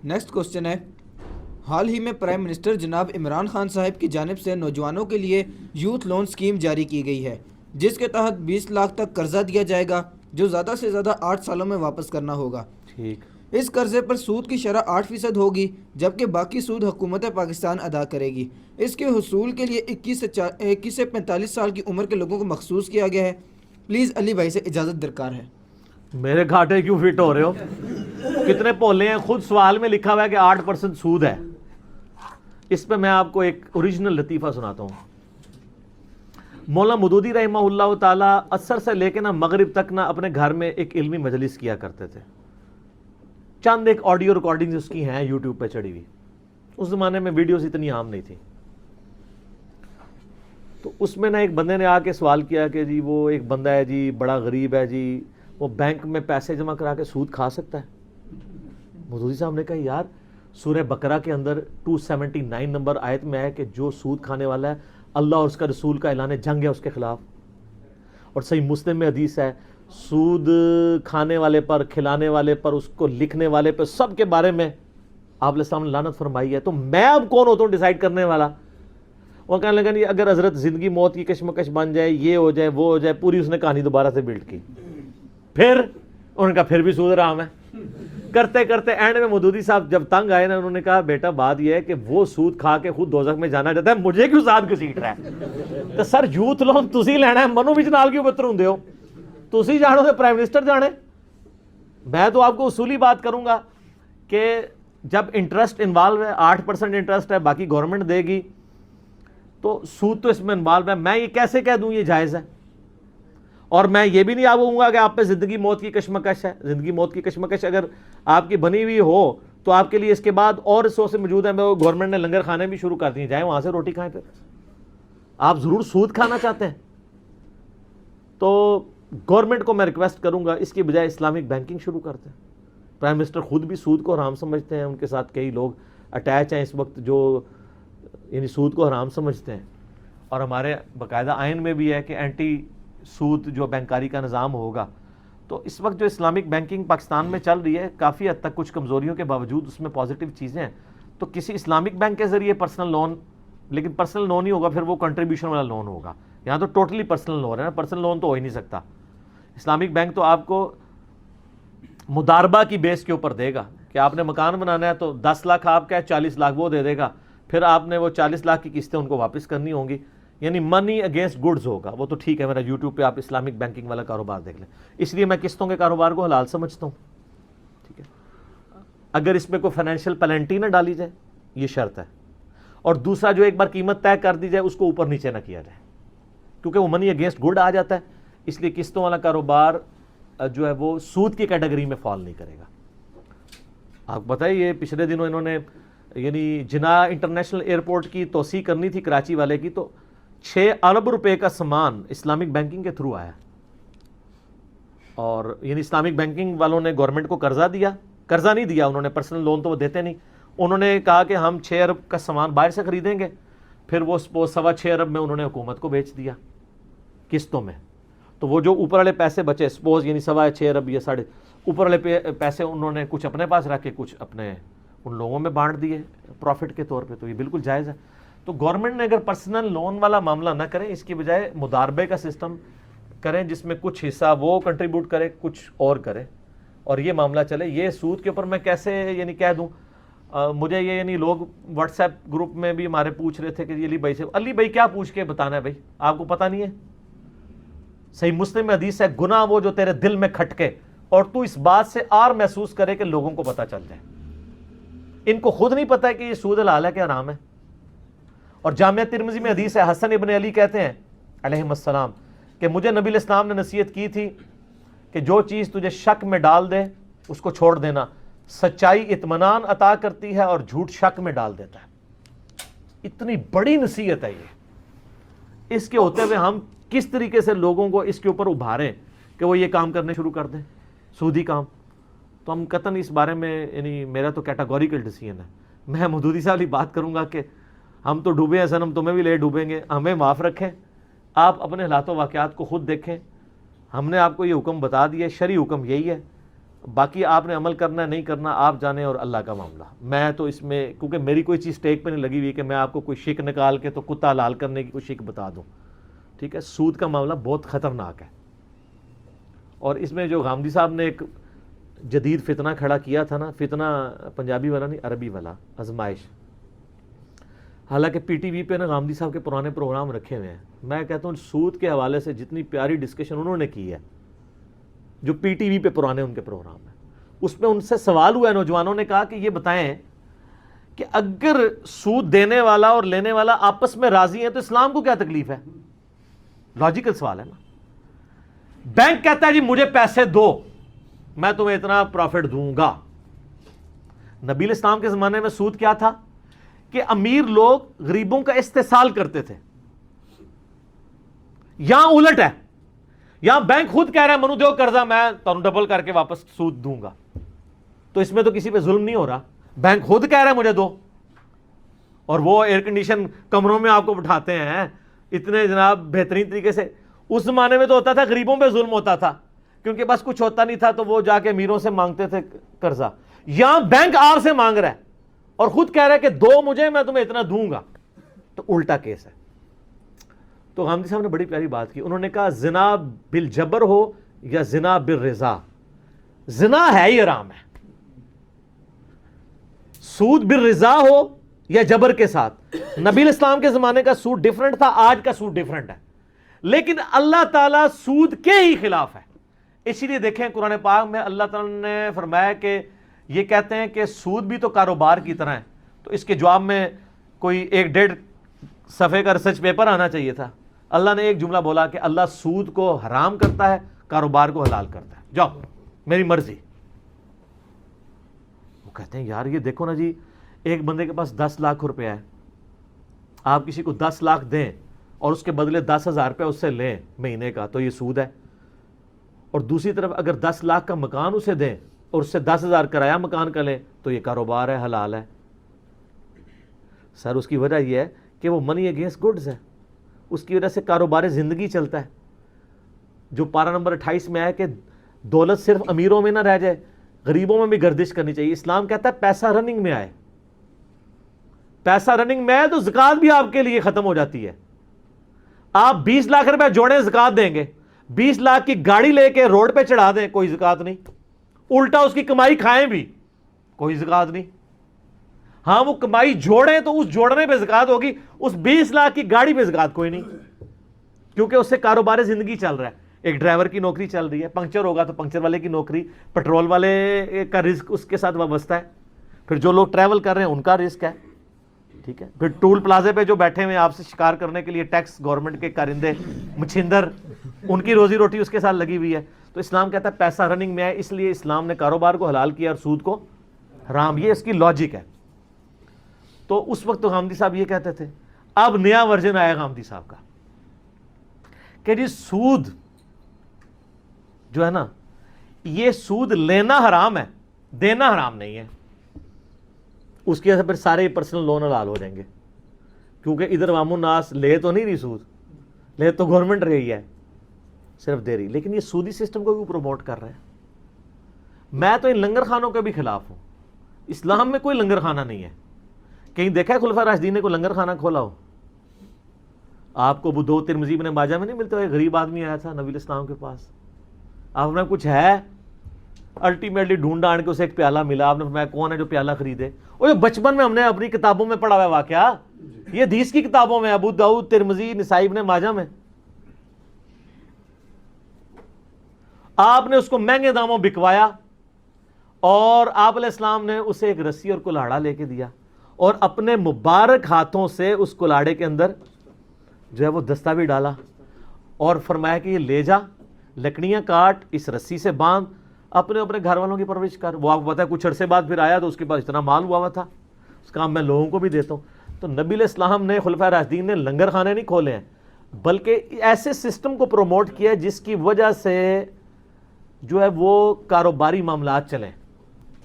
Next question ہے، حال ہی میں پرائم منسٹر جناب عمران خان صاحب کی جانب سے نوجوانوں کے لیے یوتھ لون اسکیم جاری کی گئی ہے، جس کے تحت 20 لاکھ تک قرضہ دیا جائے گا جو زیادہ سے زیادہ 8 سالوں میں واپس کرنا ہوگا۔ ٹھیک، اس قرضے پر سود کی شرح 8% ہوگی، جبکہ باقی سود حکومت پاکستان ادا کرے گی۔ اس کے حصول کے لیے 21 سے 45 سال کی عمر کے لوگوں کو مخصوص کیا گیا ہے۔ پلیز علی بھائی سے اجازت درکار ہے۔ میرے گھاٹے کیوں فٹ ہو رہے ہو؟ کتنے پولے ہیں؟ خود سوال میں لکھا ہوا ہے کہ 8% سود ہے۔ اس پہ میں آپ کو ایک اوریجنل لطیفہ سناتا ہوں۔ مولانا مودودی رحمہ اللہ تعالیٰ عصر سے لے کے مغرب تک اپنے گھر میں ایک علمی مجلس کیا کرتے تھے۔ چند ایک آڈیو ریکارڈنگز اس کی ہیں یوٹیوب پہ چڑھی ہوئی۔ اس زمانے میں ویڈیوز اتنی عام نہیں تھی، تو اس میں ایک بندے نے آ کے سوال کیا کہ جی وہ ایک بندہ ہے جی، بڑا غریب ہے جی، وہ بینک میں پیسے جمع کرا کے سود کھا سکتا ہے؟ مودودی صاحب نے کہا یار سورہ بقرہ کے اندر 279 نمبر آیت میں ہے کہ جو سود کھانے والا ہے اللہ اور اس کا رسول کا اعلان جنگ ہے اس کے خلاف، اور صحیح مسلم میں حدیث ہے سود کھانے والے پر، کھلانے والے پر، اس کو لکھنے والے پر، سب کے بارے میں آپ علیہ السلام نے لعنت فرمائی ہے۔ تو میں اب کون ہوتا ہوں ڈیسائیڈ کرنے والا؟ وہ کہنے لگا نہیں، اگر حضرت زندگی موت کی کشمکش بن جائے، یہ ہو جائے وہ ہو جائے، پوری اس نے کہانی دوبارہ سے بلڈ کی۔ پھر انہوں نے کہا پھر بھی سود حرام ہے۔ کرتے کرتے اینڈ میں مودودی صاحب جب تنگ آئے انہوں نے کہا بیٹا بات یہ ہے کہ وہ سود کھا کے خود دوزخ میں جانا چاہتا ہے، مجھے کیوں ساتھ گھسیٹ رہا ہے؟ تو سر یوتھ لون تسی لینا ہے، منو وچ نال کیوں بتر ہوندے ہو؟ تسی جانو تے پرائم منسٹر جانے۔ میں تو آپ کو اصولی بات کروں گا کہ جب انٹرسٹ انوالو ہے، 8% انٹرسٹ ہے، باقی گورنمنٹ دے گی، تو سود تو اس میں انوالو ہے۔ میں یہ کیسے کہہ دوں یہ جائز ہے؟ اور میں یہ بھی نہیں آؤں گا کہ آپ پہ زندگی موت کی کشمکش ہے۔ زندگی موت کی کشمکش اگر آپ کی بنی ہوئی ہو تو آپ کے لیے اس کے بعد اور ریسورسز موجود ہیں۔ گورنمنٹ نے لنگر کھانے بھی شروع کر دیے، جائیں وہاں سے روٹی کھائیں۔ پھر آپ ضرور سود کھانا چاہتے ہیں تو گورنمنٹ کو میں ریکویسٹ کروں گا اس کی بجائے اسلامک بینکنگ شروع کرتے ہیں۔ پرائم منسٹر خود بھی سود کو حرام سمجھتے ہیں، ان کے ساتھ کئی لوگ اٹیچ ہیں اس وقت جو یعنی سود کو حرام سمجھتے ہیں، اور ہمارے باقاعدہ آئین میں بھی ہے کہ اینٹی سود جو بینکاری کا نظام ہوگا۔ تو اس وقت جو اسلامک بینکنگ پاکستان میں چل رہی ہے کافی حد تک کچھ کمزوریوں کے باوجود اس میں پازیٹیو چیزیں ہیں۔ تو کسی اسلامک بینک کے ذریعے پرسنل لون، لیکن پرسنل لون ہی ہوگا، پھر وہ کنٹریبیوشن والا لون ہوگا۔ یہاں تو ٹوٹلی پرسنل لون ہے نا، پرسنل لون تو ہو ہی نہیں سکتا۔ اسلامک بینک تو آپ کو مداربہ کی بیس کے اوپر دے گا کہ آپ نے مکان بنانا ہے تو 10 لاکھ آپ کا ہے، 40 لاکھ وہ دے گا، پھر آپ نے وہ 40 لاکھ کی قسطیں ان کو واپس کرنی ہوں گی، یعنی منی اگینسٹ گڈز ہوگا۔ وہ تو ٹھیک ہے، میرا یوٹیوب پہ آپ اسلامک بینکنگ والا کاروبار دیکھ لیں۔ اس لیے میں قسطوں کے کاروبار کو حلال سمجھتا ہوں، ٹھیک ہے، اگر اس میں کوئی فائنینشیل پینلٹی نہ ڈالی جائے، یہ شرط ہے، اور دوسرا جو ایک بار قیمت طے کر دی جائے اس کو اوپر نیچے نہ کیا جائے، کیونکہ وہ منی اگینسٹ گڈ آ جاتا ہے۔ اس لیے قسطوں والا کاروبار جو ہے وہ سود کی کیٹیگری میں فال نہیں کرے گا۔ آپ کو بتائیے یہ پچھلے دنوں انہوں نے یعنی جناح انٹرنیشنل ایئرپورٹ کی توسیع کرنی تھی کراچی والے کی، تو 6 ارب روپے کا سامان اسلامک بینکنگ کے تھرو آیا، اور یعنی اسلامک بینکنگ والوں نے گورنمنٹ کو قرضہ دیا، قرضہ نہیں دیا انہوں نے، پرسنل لون تو وہ دیتے نہیں، انہوں نے کہا کہ ہم 6 ارب کا سامان باہر سے خریدیں گے، پھر وہ سپوز 6.25 ارب میں انہوں نے حکومت کو بیچ دیا قسطوں میں۔ تو وہ جو اوپر والے پیسے بچے سپوز یعنی 6.25 ارب یا اوپر والے پیسے انہوں نے کچھ اپنے پاس رکھ کے کچھ اپنے ان لوگوں میں بانٹ دیے پروفٹ کے طور پہ، تو یہ بالکل جائز ہے۔ تو گورنمنٹ نے اگر پرسنل لون والا معاملہ نہ کریں، اس کی بجائے مداربے کا سسٹم کریں جس میں کچھ حصہ وہ کنٹریبیوٹ کرے کچھ اور کرے، اور یہ معاملہ چلے۔ یہ سود کے اوپر میں کیسے یعنی کہہ دوں، مجھے یہ یعنی لوگ واٹس ایپ گروپ میں بھی ہمارے پوچھ رہے تھے کہ علی بھائی سے، علی بھائی کیا پوچھ کے بتانا ہے بھائی، آپ کو پتہ نہیں ہے؟ صحیح مسلم میں حدیث ہے گناہ وہ جو تیرے دل میں کھٹکے اور تو اس بات سے آر محسوس کرے کہ لوگوں کو پتہ چل جائے۔ ان کو خود نہیں پتہ ہے کہ یہ سود حلال ہے کہ حرام ہے۔ اور جامعہ ترمذی میں حدیث ہے، حسن ابن علی کہتے ہیں علیہم السلام کہ مجھے نبی علیہ السلام نے نصیحت کی تھی کہ جو چیز تجھے شک میں ڈال دے اس کو چھوڑ دینا، سچائی اطمینان عطا کرتی ہے اور جھوٹ شک میں ڈال دیتا ہے۔ اتنی بڑی نصیحت ہے یہ، اس کے ہوتے ہوئے ہم کس طریقے سے لوگوں کو اس کے اوپر ابھاریں کہ وہ یہ کام کرنے شروع کر دیں سودی کام۔ تو ہم قطعاً اس بارے میں یعنی میرا تو کیٹاگوریکل ڈیسیژن ہے۔ میں مودودی صاحب کی بات کروں گا کہ ہم تو ڈوبے ہیں صنم، تمہیں بھی لے ڈوبیں گے، ہمیں معاف رکھیں، آپ اپنے حالات و واقعات کو خود دیکھیں۔ ہم نے آپ کو یہ حکم بتا دیا، شرعی حکم یہی ہے، باقی آپ نے عمل کرنا ہے نہیں کرنا آپ جانیں اور اللہ کا معاملہ. میں تو اس میں کیونکہ میری کوئی چیز ٹیک پہ نہیں لگی ہوئی کہ میں آپ کو کوئی شک نکال کے تو کتا لال کرنے کی کوئی شک بتا دوں. ٹھیک ہے, سود کا معاملہ بہت خطرناک ہے. اور اس میں جو غامدی صاحب نے ایک جدید فتنہ کھڑا کیا تھا نا, فتنہ پنجابی والا نہیں عربی والا, آزمائش. حالانکہ پی ٹی وی پہ نا غامدی صاحب کے پرانے پروگرام رکھے ہوئے ہیں. میں کہتا ہوں سود کے حوالے سے جتنی پیاری ڈسکشن انہوں نے کی ہے, جو پی ٹی وی پہ پرانے ان کے پروگرام ہیں, اس میں ان سے سوال ہوا ہے, نوجوانوں نے کہا کہ یہ بتائیں کہ اگر سود دینے والا اور لینے والا آپس میں راضی ہیں تو اسلام کو کیا تکلیف ہے؟ لاجیکل سوال ہے نا. بینک کہتا ہے جی مجھے پیسے دو, میں تمہیں اتنا پروفٹ دوں گا. نبی الاسلام کے زمانے میں سود کیا تھا کہ امیر لوگ غریبوں کا استحصال کرتے تھے. یہاں الٹ ہے, یہاں بینک خود کہہ رہا ہے منو دیو قرضہ میں تمہیں ڈبل کر کے واپس سود دوں گا. تو اس میں تو کسی پہ ظلم نہیں ہو رہا, بینک خود کہہ رہا ہے مجھے دو. اور وہ ایئر کنڈیشن کمروں میں آپ کو بٹھاتے ہیں اتنے جناب بہترین طریقے سے. اس زمانے میں تو ہوتا تھا غریبوں پہ ظلم ہوتا تھا کیونکہ بس کچھ ہوتا نہیں تھا تو وہ جا کے امیروں سے مانگتے تھے قرضہ. یہاں بینک آپ سے مانگ رہا ہے اور خود کہہ رہا ہے کہ دو مجھے میں تمہیں اتنا دوں گا. تو الٹا کیس ہے. تو غامدی صاحب نے بڑی پیاری بات کی, انہوں نے کہا زنا بالجبر ہو یا زنا بالرضا, زنا ہے ہی حرام ہے. سود بالرضا ہو یا جبر کے ساتھ. نبی الاسلام کے زمانے کا سود ڈیفرنٹ تھا, آج کا سود ڈیفرنٹ ہے, لیکن اللہ تعالیٰ سود کے ہی خلاف ہے. اسی لیے دیکھیں قرآن پاک میں اللہ تعالیٰ نے فرمایا کہ یہ کہتے ہیں کہ سود بھی تو کاروبار کی طرح ہے. تو اس کے جواب میں کوئی 1.5 صفحے کا ریسرچ پیپر آنا چاہیے تھا. اللہ نے ایک جملہ بولا کہ اللہ سود کو حرام کرتا ہے, کاروبار کو حلال کرتا ہے, جاؤ میری مرضی. وہ کہتے ہیں یار یہ دیکھو نا جی, ایک بندے کے پاس 10 لاکھ روپیہ ہے, آپ کسی کو 10 لاکھ دیں اور اس کے بدلے 10,000 روپے اس سے لیں مہینے کا, تو یہ سود ہے. اور دوسری طرف اگر 10 لاکھ کا مکان اسے دیں اور اس سے 10,000 کرایہ مکان کا لیں تو یہ کاروبار ہے, حلال ہے. سر اس کی وجہ یہ ہے کہ وہ منی اگینسٹ گڈز ہے, اس کی وجہ سے کاروبار زندگی چلتا ہے. جو پارہ نمبر 28 میں ہے کہ دولت صرف امیروں میں نہ رہ جائے, غریبوں میں بھی گردش کرنی چاہیے. اسلام کہتا ہے پیسہ رننگ میں آئے, پیسہ رننگ میں آئے تو زکوٰۃ بھی آپ کے لیے ختم ہو جاتی ہے. آپ 20 لاکھ روپے جوڑیں زکوٰۃ دیں گے, 20 لاکھ کی گاڑی لے کے روڈ پہ چڑھا دیں کوئی زکوٰۃ نہیں, الٹا اس کی کمائی کھائیں بھی کوئی زکوٰۃ نہیں. ہاں وہ کمائی جوڑیں تو اس جوڑنے پہ زکوٰۃ ہوگی, اس 20 لاکھ کی گاڑی پہ زکوٰۃ کوئی نہیں, کیونکہ اس سے کاروبار زندگی چل رہا ہے. ایک ڈرائیور کی نوکری چل رہی ہے, پنکچر ہوگا تو پنکچر والے کی نوکری, پیٹرول والے کا رزق اس کے ساتھ وابستہ ہے, پھر جو لوگ ٹریول کر رہے ہیں ان کا رزق ہے. ٹھیک ہے, پھر ٹول پلازے پہ جو بیٹھے ہوئے ہیں آپ سے شکار کرنے کے لیے ٹیکس گورنمنٹ کے کارندے مچھندر, ان کی روزی روٹی اس کے ساتھ لگی ہوئی ہے. تو اسلام کہتا ہے پیسہ رننگ میں ہے, اس لیے اسلام نے کاروبار کو حلال کیا اور سود کو حرام. یہ اس کی لاجک ہے. تو اس وقت تو غامدی صاحب یہ کہتے تھے. اب نیا ورژن آیا غامدی صاحب کا کہ جی سود جو ہے نا, یہ سود لینا حرام ہے, دینا حرام نہیں ہے. اس کی وجہ سے پھر سارے پرسنل لون حلال ہو جائیں گے, کیونکہ ادھر عوام الناس لے تو نہیں رہی سود, لے تو گورنمنٹ رہی ہے, صرف دے رہی. لیکن یہ سودی سسٹم کو بھی پروموٹ کر رہے ہیں. میں تو ان لنگر خانوں کے بھی خلاف ہوں. اسلام میں کوئی لنگر خانہ نہیں ہے. کہیں دیکھا ہے خلفاء راشدین نے کوئی لنگر خانہ کھولا ہو؟ آپ کو ابو داؤد ترمذی ابن ماجہ میں نہیں ملتے ہو؟ ایک غریب آدمی آیا تھا نبی الاسلام کے پاس, آپ نے کچھ ہے, الٹیمیٹلی ڈھونڈ ڈانڈ کے اسے ایک پیالہ ملا. آپ نے فرمایا کون ہے جو پیالہ خریدے؟ وہ بچپن میں ہم نے اپنی کتابوں میں پڑھا ہوا ہے واقعہ, یہ حدیث کی کتابوں میں, ابو داؤد ترمذی نسائی ابن ماجہ میں. آپ نے اس کو مہنگے داموں بکوایا اور آپ علیہ السلام نے اسے ایک رسی اور کلاڑا لے کے دیا اور اپنے مبارک ہاتھوں سے اس کلاڑے کے اندر جو ہے وہ دستہ بھی ڈالا اور فرمایا کہ یہ لے جا, لکڑیاں کاٹ, اس رسی سے باندھ, اپنے گھر والوں کی پرورش کر. وہ آپ کو پتا ہے کچھ عرصے بعد پھر آیا تو اس کے پاس اتنا مال ہوا تھا, اس کام میں لوگوں کو بھی دیتا ہوں. تو نبی علیہ السلام نے, خلفائے راشدین نے لنگر خانے نہیں کھولے ہیں, بلکہ ایسے سسٹم کو پروموٹ کیا جس کی وجہ سے جو ہے وہ کاروباری معاملات چلیں,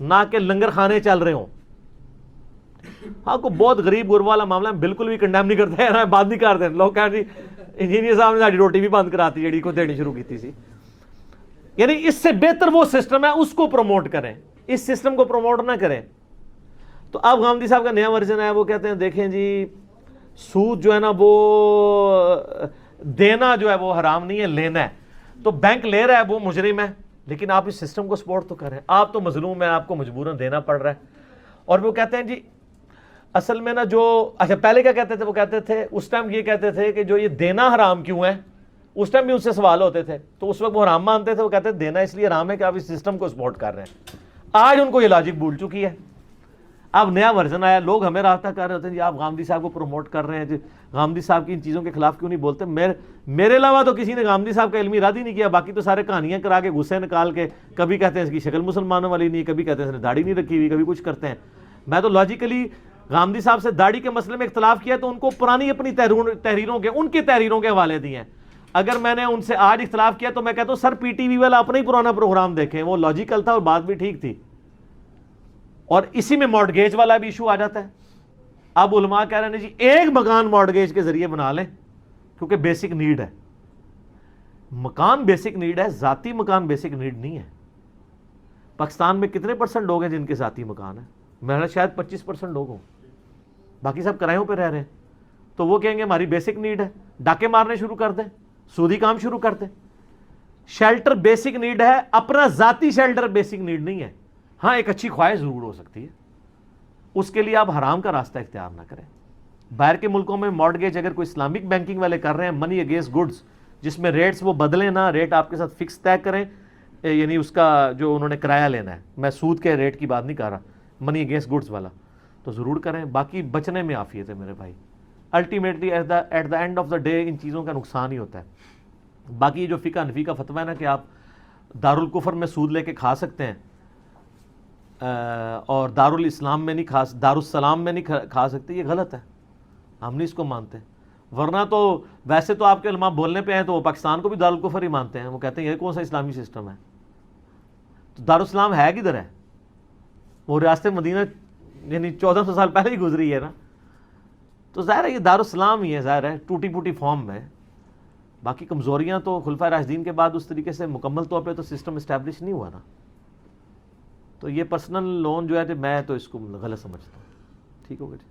نہ کہ لنگر خانے چل رہے ہوں. ہاں کو بہت غریب غربا والا معاملہ بالکل بھی کنڈیم نہیں کرتے ہیں, بات نہیں کرتے. لوگ کہتے ہیں انجینئر صاحب نے ساری روٹی بھی بند کراتی جیڑی کو دینی شروع کی سی. یعنی اس سے بہتر وہ سسٹم ہے اس کو پروموٹ کریں, اس سسٹم کو پروموٹ نہ کریں. تو اب غامدی صاحب کا نیا ورژن ہے, وہ کہتے ہیں دیکھیں جی سود جو ہے نا وہ دینا جو ہے وہ حرام نہیں ہے, لینا ہے. تو بینک لے رہا ہے وہ مجرم ہے, لیکن آپ اس سسٹم کو سپورٹ تو کریں, آپ تو مظلوم ہیں, آپ کو مجبوراً دینا پڑ رہا ہے. اور وہ کہتے ہیں جی اصل میں نا جو اچھا پہلے کیا کہتے تھے, وہ کہتے تھے اس ٹائم یہ کہتے تھے کہ جو یہ دینا حرام کیوں ہے, اس ٹائم بھی ان سے سوال ہوتے تھے, تو اس وقت وہ حرام مانتے تھے, وہ کہتے تھے دینا اس لیے حرام ہے کہ آپ اس سسٹم کو سپورٹ کر رہے ہیں. آج ان کو یہ لاجک بھول چکی ہے. اب نیا ورژن آیا, لوگ ہمیں رابطہ کر رہے ہوتے ہیں جی آپ غامدی صاحب کو پروموٹ کر رہے ہیں, جی غامدی صاحب کی ان چیزوں کے خلاف کیوں نہیں بولتے. میرے علاوہ تو کسی نے غامدی صاحب کا علمی رد ہی نہیں کیا, باقی تو سارے کہانیاں کرا کے غصے نکال کے, کبھی کہتے ہیں اس کی شکل مسلمانوں والی نہیں, کبھی کہتے ہیں اس نے داڑھی نہیں رکھی ہوئی, کبھی کچھ کرتے ہیں. میں تو لاجیکلی غامدی صاحب سے داڑھی کے مسئلے میں اختلاف کیا تو ان کو پرانی اپنی تحریروں کے ان کی تحریروں کے حوالے دیے ہیں. اگر میں نے ان سے آج اختلاف کیا تو میں کہتا ہوں سر پی ٹی وی والا اپنا ہی پرانا پروگرام دیکھیں, وہ لاجیکل تھا اور بات بھی ٹھیک تھی. اور اسی میں مارٹگیج والا بھی ایشو آ جاتا ہے. اب علماء کہہ رہے ہیں جی ایک مکان مارٹگیج کے ذریعے بنا لیں کیونکہ بیسک نیڈ ہے. مکان بیسک نیڈ ہے, ذاتی مکان بیسک نیڈ نہیں ہے. پاکستان میں کتنے پرسنٹ لوگ ہیں جن کے ذاتی مکان ہے؟ میرا شاید 25% لوگ ہوں, باقی سب کرایوں پہ رہ رہے ہیں. تو وہ کہیں گے ہماری بیسک نیڈ ہے, ڈاکے مارنے شروع کر دیں, سودی کام شروع کر دیں. شیلٹر بیسک نیڈ ہے, اپنا ذاتی شیلٹر بیسک نیڈ نہیں ہے. ہاں ایک اچھی خواہش ضرور ہو سکتی ہے, اس کے لیے آپ حرام کا راستہ اختیار نہ کریں. باہر کے ملکوں میں مارٹگیج اگر کوئی اسلامک بینکنگ والے کر رہے ہیں, منی اگینسٹ گڈز, جس میں ریٹس وہ بدلیں نہ, ریٹ آپ کے ساتھ فکس طے کریں, یعنی اس کا جو انہوں نے کرایہ لینا ہے, میں سود کے ریٹ کی بات نہیں کر رہا, منی اگینسٹ گڈز والا, تو ضرور کریں. باقی بچنے میں عافیت ہے میرے بھائی. Ultimately at the end of the day ان چیزوں کا نقصان ہی ہوتا ہے. باقی جو فقہ حنفی کا فتویٰ ہے نا کہ آپ دارالکفر میں سود لے کے کھا سکتے ہیں اور دارالاسلام میں نہیں دارالسلام میں نہیں کھا سکتے, یہ غلط ہے, ہم نہیں اس کو مانتے. ورنہ تو ویسے تو آپ کے علماء بولنے پہ ہیں تو وہ پاکستان کو بھی دارالکفر ہی مانتے ہیں. وہ کہتے ہیں یہ کون سا اسلامی سسٹم ہے؟ تو دارالاسلام ہے کدھر ہے؟ وہ ریاست مدینہ یعنی 1400 سال پہلے ہی گزری ہے نا. تو ظاہر ہے یہ دارالاسلام ہی ہے, ظاہر ہے ٹوٹی پوٹی فارم میں. باقی کمزوریاں تو خلفائے راشدین کے بعد اس طریقے سے مکمل طور پہ تو سسٹم اسٹیبلش نہیں ہوا نا. تو یہ پرسنل لون جو ہے میں تو اس کو غلط سمجھتا ہوں. ٹھیک ہوگا جی.